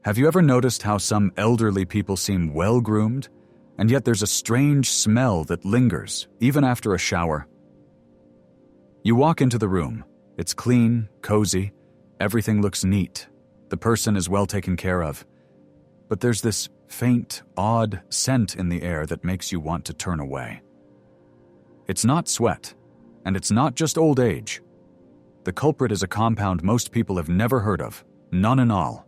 Have you ever noticed how some elderly people seem well-groomed, and yet there's a strange smell that lingers, even after a shower? You walk into the room. It's clean, cozy, everything looks neat. The person is well taken care of. But there's this faint, odd scent in the air that makes you want to turn away. It's not sweat, and it's not just old age. The culprit is a compound most people have never heard of, nonanol,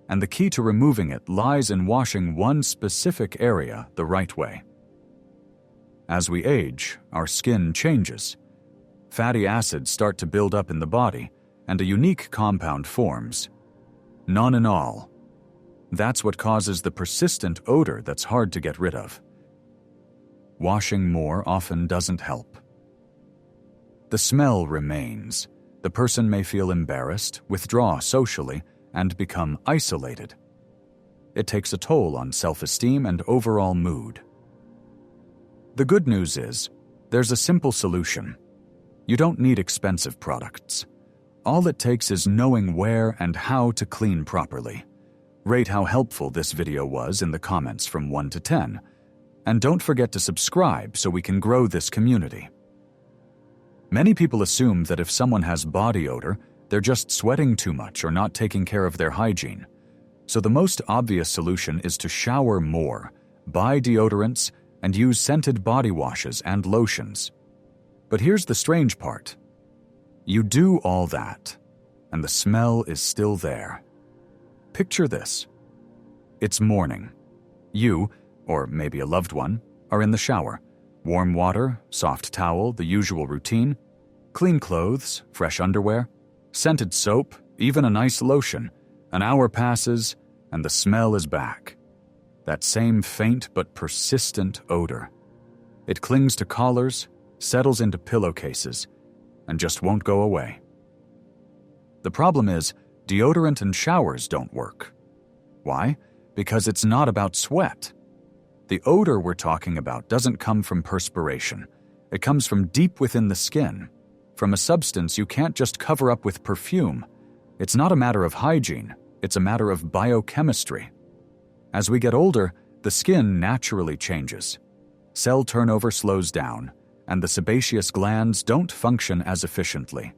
and the key to removing it lies in washing one specific area the right way. As we age, our skin changes. Fatty acids start to build up in the body, and a unique compound forms, nonanol. That's what causes the persistent odor that's hard to get rid of. Washing more often doesn't help. The smell remains. The person may feel embarrassed, withdraw socially, and become isolated. It takes a toll on self-esteem and overall mood. The good news is, there's a simple solution. You don't need expensive products. All it takes is knowing where and how to clean properly. Rate how helpful this video was in the comments from 1 to 10. And don't forget to subscribe so we can grow this community. Many people assume that if someone has body odor, they're just sweating too much or not taking care of their hygiene. So the most obvious solution is to shower more, buy deodorants, and use scented body washes and lotions. But here's the strange part. You do all that, and the smell is still there. Picture this. It's morning. You, or maybe a loved one, are in the shower. Warm water, soft towel, the usual routine. Clean clothes, fresh underwear, scented soap, even a nice lotion. An hour passes, and the smell is back. That same faint but persistent odor. It clings to collars, settles into pillowcases, and just won't go away. The problem is, deodorant and showers don't work. Why? Because it's not about sweat. The odor we're talking about doesn't come from perspiration. It comes from deep within the skin, from a substance you can't just cover up with perfume. It's not a matter of hygiene, it's a matter of biochemistry. As we get older, the skin naturally changes. Cell turnover slows down, and the sebaceous glands don't function as efficiently.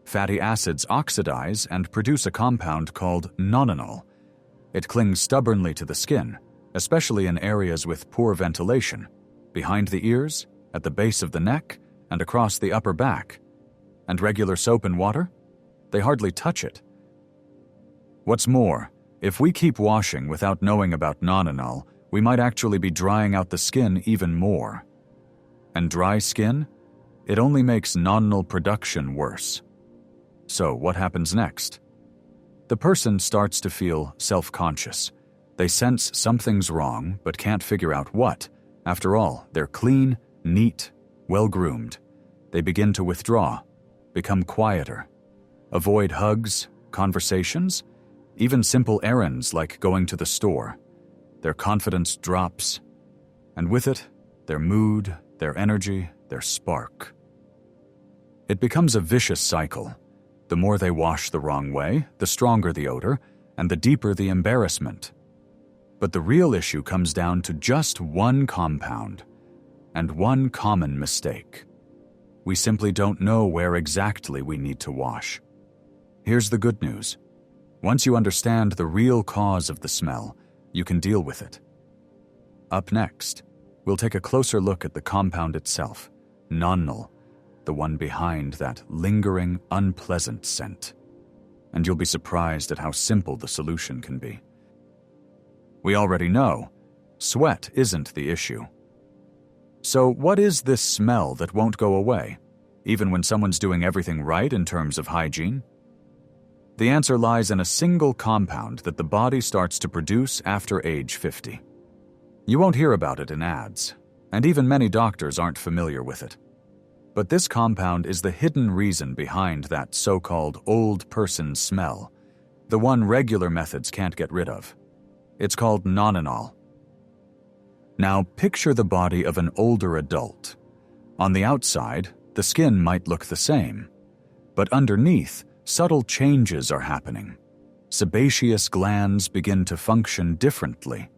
Fatty acids oxidize and produce a compound called nonanol. It clings stubbornly to the skin, especially in areas with poor ventilation, behind the ears, at the base of the neck, and across the upper back. And regular soap and water? They hardly touch it. What's more, if we keep washing without knowing about nonanol, we might actually be drying out the skin even more. And dry skin? It only makes nonanol production worse. So what happens next? The person starts to feel self-conscious. They sense something's wrong, but can't figure out what. After all, they're clean, neat, well-groomed. They begin to withdraw, become quieter, avoid hugs, conversations, even simple errands like going to the store. Their confidence drops, and with it, their mood, their energy, their spark. It becomes a vicious cycle. The more they wash the wrong way, the stronger the odor, and the deeper the embarrassment. But the real issue comes down to just one compound, and one common mistake. We simply don't know where exactly we need to wash. Here's the good news. Once you understand the real cause of the smell, you can deal with it. Up next, we'll take a closer look at the compound itself, nonanol, the one behind that lingering, unpleasant scent. And you'll be surprised at how simple the solution can be. We already know, sweat isn't the issue. So what is this smell that won't go away, even when someone's doing everything right in terms of hygiene? The answer lies in a single compound that the body starts to produce after age 50. You won't hear about it in ads, and even many doctors aren't familiar with it. But this compound is the hidden reason behind that so-called old person smell, the one regular methods can't get rid of. It's called nonanol. Now picture the body of an older adult. On the outside, the skin might look the same, but underneath, subtle changes are happening. Sebaceous glands begin to function differently.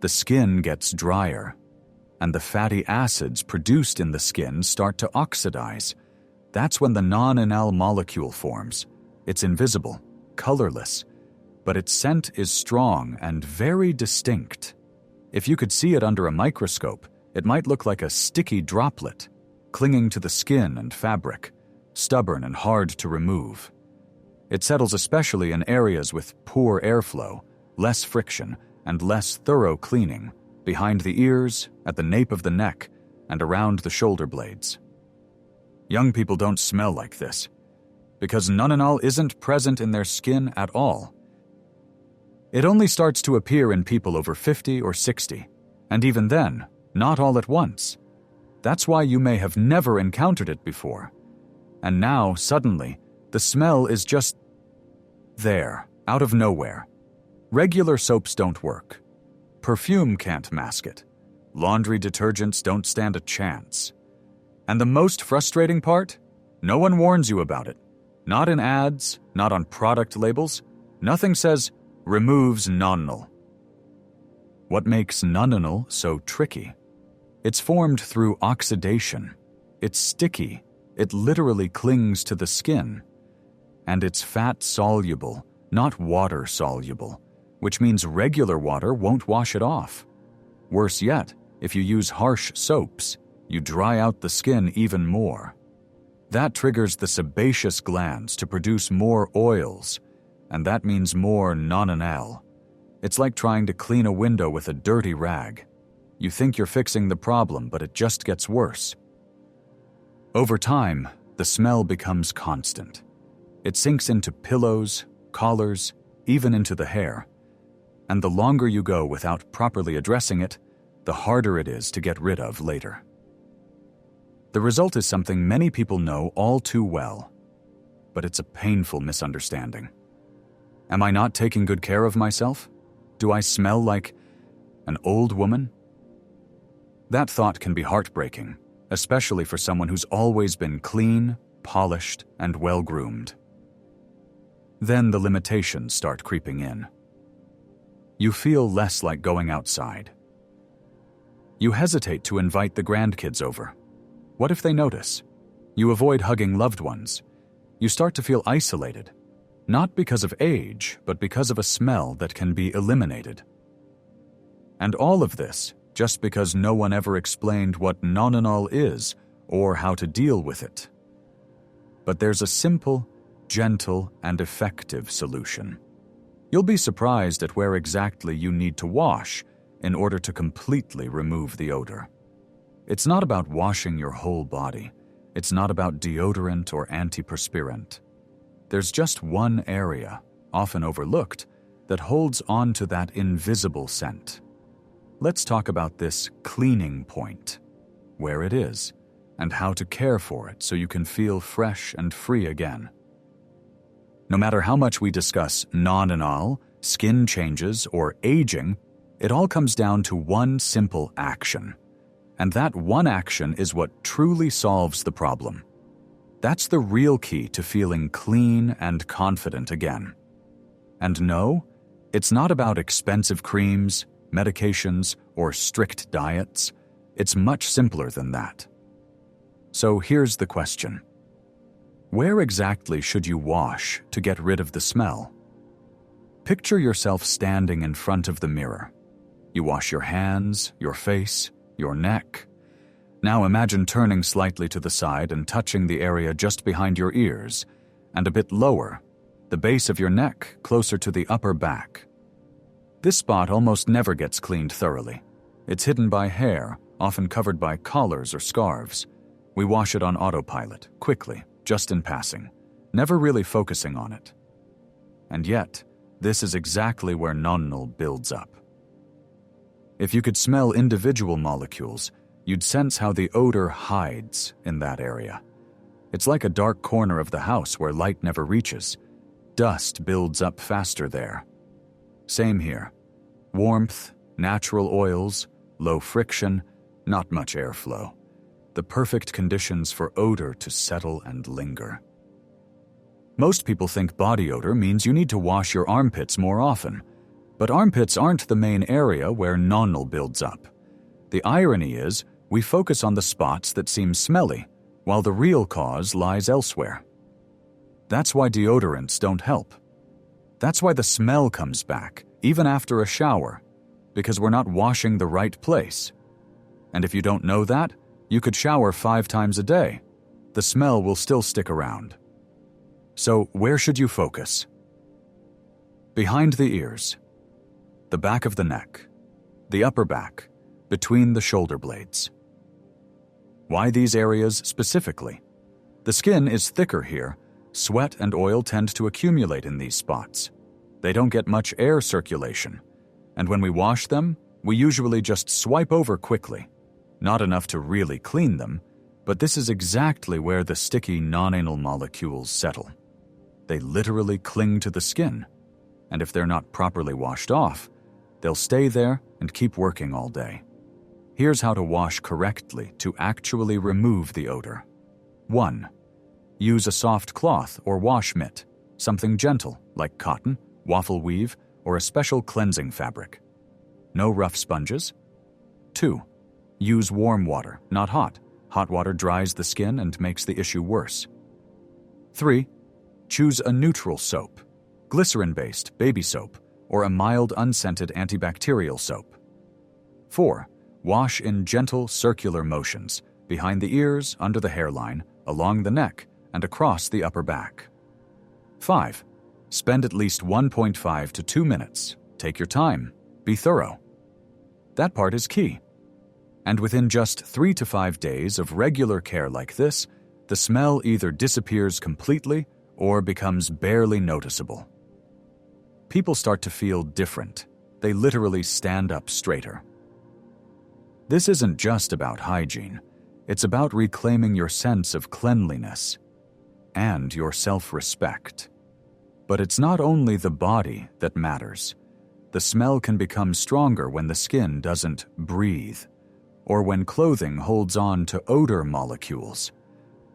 The skin gets drier, and the fatty acids produced in the skin start to oxidize. That's when the non-enal molecule forms. It's invisible, colorless, but its scent is strong and very distinct. If you could see it under a microscope, it might look like a sticky droplet, clinging to the skin and fabric, stubborn and hard to remove. It settles especially in areas with poor airflow, less friction, and less thorough cleaning, behind the ears, at the nape of the neck, and around the shoulder blades. Young people don't smell like this, because nonenal isn't present in their skin at all. It only starts to appear in people over 50 or 60, and even then, not all at once. That's why you may have never encountered it before. And now, suddenly, the smell is just there, out of nowhere. Regular soaps don't work. Perfume can't mask it. Laundry detergents don't stand a chance. And the most frustrating part? No one warns you about it. Not in ads, not on product labels. Nothing says, removes nonenal. What makes nonenal so tricky? It's formed through oxidation. It's sticky. It literally clings to the skin. And it's fat-soluble, not water-soluble, which means regular water won't wash it off. Worse yet, if you use harsh soaps, you dry out the skin even more. That triggers the sebaceous glands to produce more oils, and that means more nonenal. It's like trying to clean a window with a dirty rag. You think you're fixing the problem, but it just gets worse. Over time, the smell becomes constant. It sinks into pillows, collars, even into the hair. And the longer you go without properly addressing it, the harder it is to get rid of later. The result is something many people know all too well, but it's a painful misunderstanding. Am I not taking good care of myself? Do I smell like an old woman? That thought can be heartbreaking, especially for someone who's always been clean, polished, and well-groomed. Then the limitations start creeping in. You feel less like going outside. You hesitate to invite the grandkids over. What if they notice? You avoid hugging loved ones. You start to feel isolated, not because of age, but because of a smell that can be eliminated. And all of this just because no one ever explained what nonenal is or how to deal with it. But there's a simple, gentle, and effective solution. You'll be surprised at where exactly you need to wash in order to completely remove the odor. It's not about washing your whole body. It's not about deodorant or antiperspirant. There's just one area, often overlooked, that holds on to that invisible scent. Let's talk about this cleaning point, where it is, and how to care for it so you can feel fresh and free again. No matter how much we discuss nonenal, skin changes, or aging, it all comes down to one simple action. And that one action is what truly solves the problem. That's the real key to feeling clean and confident again. And no, it's not about expensive creams, medications, or strict diets. It's much simpler than that. So here's the question. Where exactly should you wash to get rid of the smell? Picture yourself standing in front of the mirror. You wash your hands, your face, your neck. Now imagine turning slightly to the side and touching the area just behind your ears, and a bit lower, the base of your neck closer to the upper back. This spot almost never gets cleaned thoroughly. It's hidden by hair, often covered by collars or scarves. We wash it on autopilot, quickly, just in passing, never really focusing on it. And yet, this is exactly where nonenal builds up. If you could smell individual molecules, you'd sense how the odor hides in that area. It's like a dark corner of the house where light never reaches. Dust builds up faster there. Same here. Warmth, natural oils, low friction, not much airflow. The perfect conditions for odor to settle and linger. Most people think body odor means you need to wash your armpits more often, but armpits aren't the main area where nonal builds up. The irony is, we focus on the spots that seem smelly, while the real cause lies elsewhere. That's why deodorants don't help. That's why the smell comes back, even after a shower, because we're not washing the right place. And if you don't know that, you could shower 5 times a day. The smell will still stick around. So where should you focus? Behind the ears, the back of the neck, the upper back, between the shoulder blades. Why these areas specifically? The skin is thicker here. Sweat and oil tend to accumulate in these spots. They don't get much air circulation, and when we wash them, we usually just swipe over quickly. Not enough to really clean them, but this is exactly where the sticky non-anal molecules settle. They literally cling to the skin, and if they're not properly washed off, they'll stay there and keep working all day. Here's how to wash correctly to actually remove the odor. 1. Use a soft cloth or wash mitt, something gentle like cotton, waffle weave, or a special cleansing fabric. No rough sponges. 2. Use warm water, not hot. Hot water dries the skin and makes the issue worse. 3. Choose a neutral soap, glycerin-based baby soap, or a mild unscented antibacterial soap. 4. Wash in gentle circular motions, behind the ears, under the hairline, along the neck, and across the upper back. 5. Spend at least 1.5 to 2 minutes. Take your time. Be thorough. That part is key. And within just 3 to 5 days of regular care like this, the smell either disappears completely or becomes barely noticeable. People start to feel different. They literally stand up straighter. This isn't just about hygiene. It's about reclaiming your sense of cleanliness and your self-respect. But it's not only the body that matters. The smell can become stronger when the skin doesn't breathe, or when clothing holds on to odor molecules.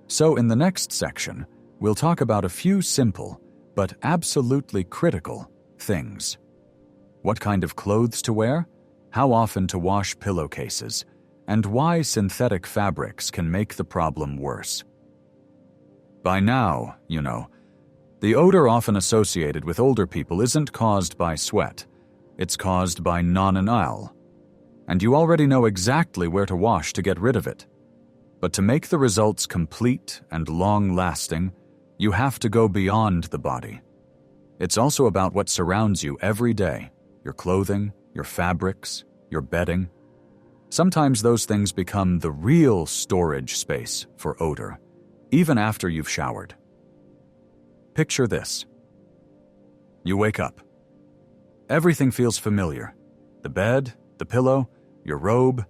So in the next section, we'll talk about a few simple, but absolutely critical, things. What kind of clothes to wear, how often to wash pillowcases, and why synthetic fabrics can make the problem worse. By now, you know, the odor often associated with older people isn't caused by sweat. It's caused by non-anal. And you already know exactly where to wash to get rid of it. But to make the results complete and long-lasting, you have to go beyond the body. It's also about what surrounds you every day, your clothing, your fabrics, your bedding. Sometimes those things become the real storage space for odor, even after you've showered. Picture this. You wake up. Everything feels familiar. The bed, the pillow, your robe.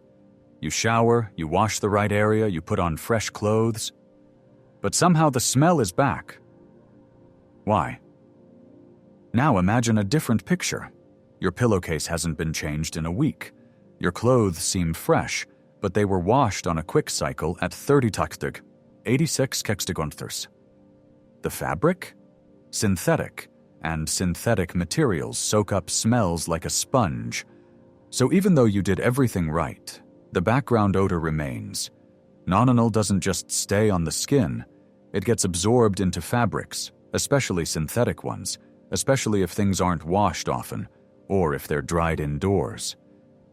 You shower, you wash the right area, you put on fresh clothes. But somehow the smell is back. Why? Now imagine a different picture. Your pillowcase hasn't been changed in a week. Your clothes seem fresh, but they were washed on a quick cycle at 30 taktig, 86 kextigonthers. The fabric? Synthetic, and synthetic materials soak up smells like a sponge. So even though you did everything right, the background odor remains. Non-anal doesn't just stay on the skin, it gets absorbed into fabrics, especially synthetic ones, especially if things aren't washed often, or if they're dried indoors.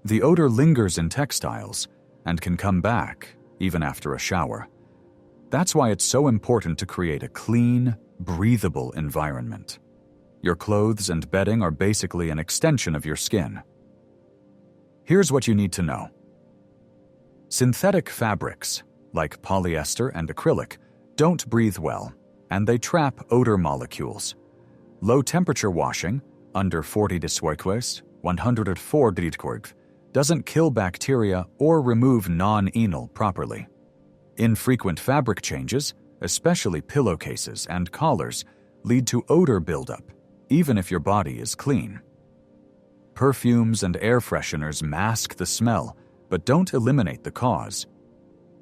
The odor lingers in textiles and can come back even after a shower. That's why it's so important to create a clean, breathable environment. Your clothes and bedding are basically an extension of your skin. Here's what you need to know. Synthetic fabrics, like polyester and acrylic, don't breathe well, and they trap odor molecules. Low-temperature washing, under 40 degrees, 104 degrees, doesn't kill bacteria or remove non-anal properly. Infrequent fabric changes, especially pillowcases and collars, lead to odor buildup, even if your body is clean. Perfumes and air fresheners mask the smell, but don't eliminate the cause.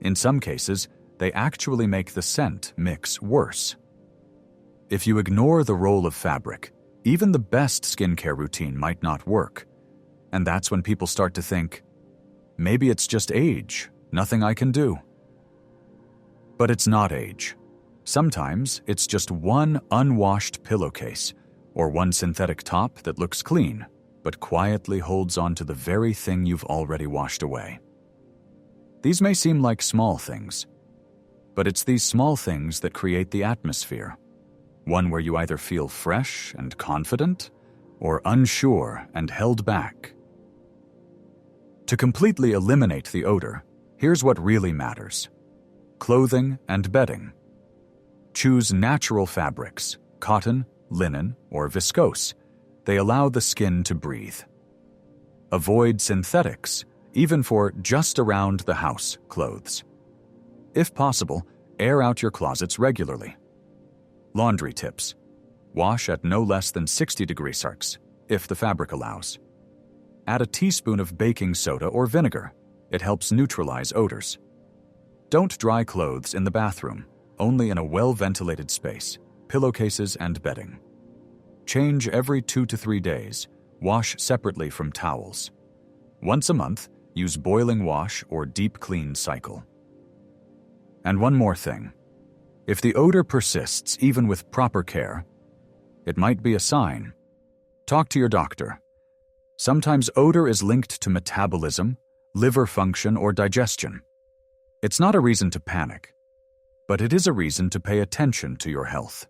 In some cases, they actually make the scent mix worse. If you ignore the role of fabric, even the best skincare routine might not work. And that's when people start to think, maybe it's just age, nothing I can do. But it's not age. Sometimes it's just one unwashed pillowcase or one synthetic top that looks clean, but quietly holds on to the very thing you've already washed away. These may seem like small things, but it's these small things that create the atmosphere, one where you either feel fresh and confident or unsure and held back. To completely eliminate the odor, here's what really matters: clothing and bedding. Choose natural fabrics, cotton, linen, or viscose. They allow the skin to breathe. Avoid synthetics, even for just around the house clothes. If possible, air out your closets regularly. Laundry tips: wash at no less than 60 degrees Celsius, if the fabric allows. Add a teaspoon of baking soda or vinegar. It helps neutralize odors. Don't dry clothes in the bathroom, only in a well-ventilated space, pillowcases and bedding. Change every 2 to 3 days. Wash separately from towels. Once a month, use boiling wash or deep clean cycle. And one more thing. If the odor persists even with proper care, it might be a sign. Talk to your doctor. Sometimes odor is linked to metabolism, liver function, or digestion. It's not a reason to panic, but it is a reason to pay attention to your health.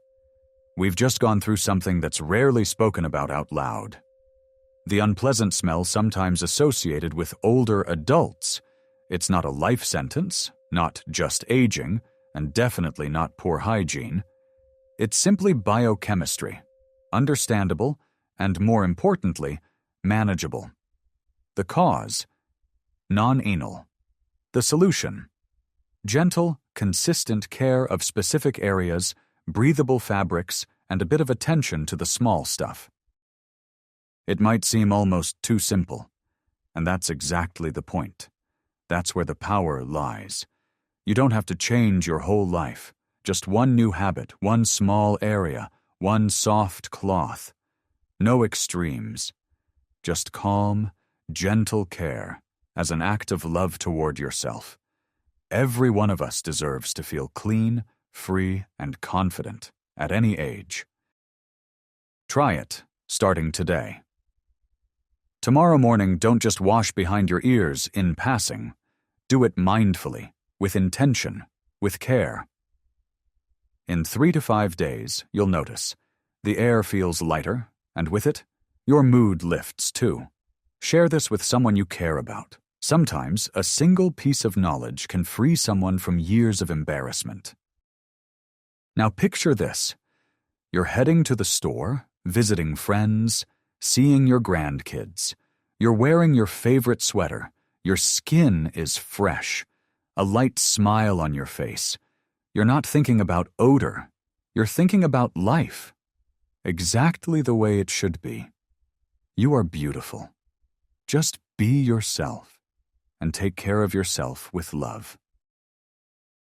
We've just gone through something that's rarely spoken about out loud. The unpleasant smell sometimes associated with older adults. It's not a life sentence, not just aging, and definitely not poor hygiene. It's simply biochemistry, understandable, and more importantly, manageable. The cause: non-anal. The solution: gentle, consistent care of specific areas, breathable fabrics, and a bit of attention to the small stuff. It might seem almost too simple, and that's exactly the point. That's where the power lies. You don't have to change your whole life. Just one new habit, one small area, one soft cloth. No extremes. Just calm, gentle care as an act of love toward yourself. Every one of us deserves to feel clean, free, and confident at any age. Try it, starting today. Tomorrow morning, don't just wash behind your ears in passing. Do it mindfully, with intention, with care. In 3 to 5 days, you'll notice the air feels lighter, and with it, your mood lifts too. Share this with someone you care about. Sometimes, a single piece of knowledge can free someone from years of embarrassment. Now picture this. You're heading to the store, visiting friends, seeing your grandkids. You're wearing your favorite sweater. Your skin is fresh. A light smile on your face. You're not thinking about odor. You're thinking about life. Exactly the way it should be. You are beautiful. Just be yourself and take care of yourself with love.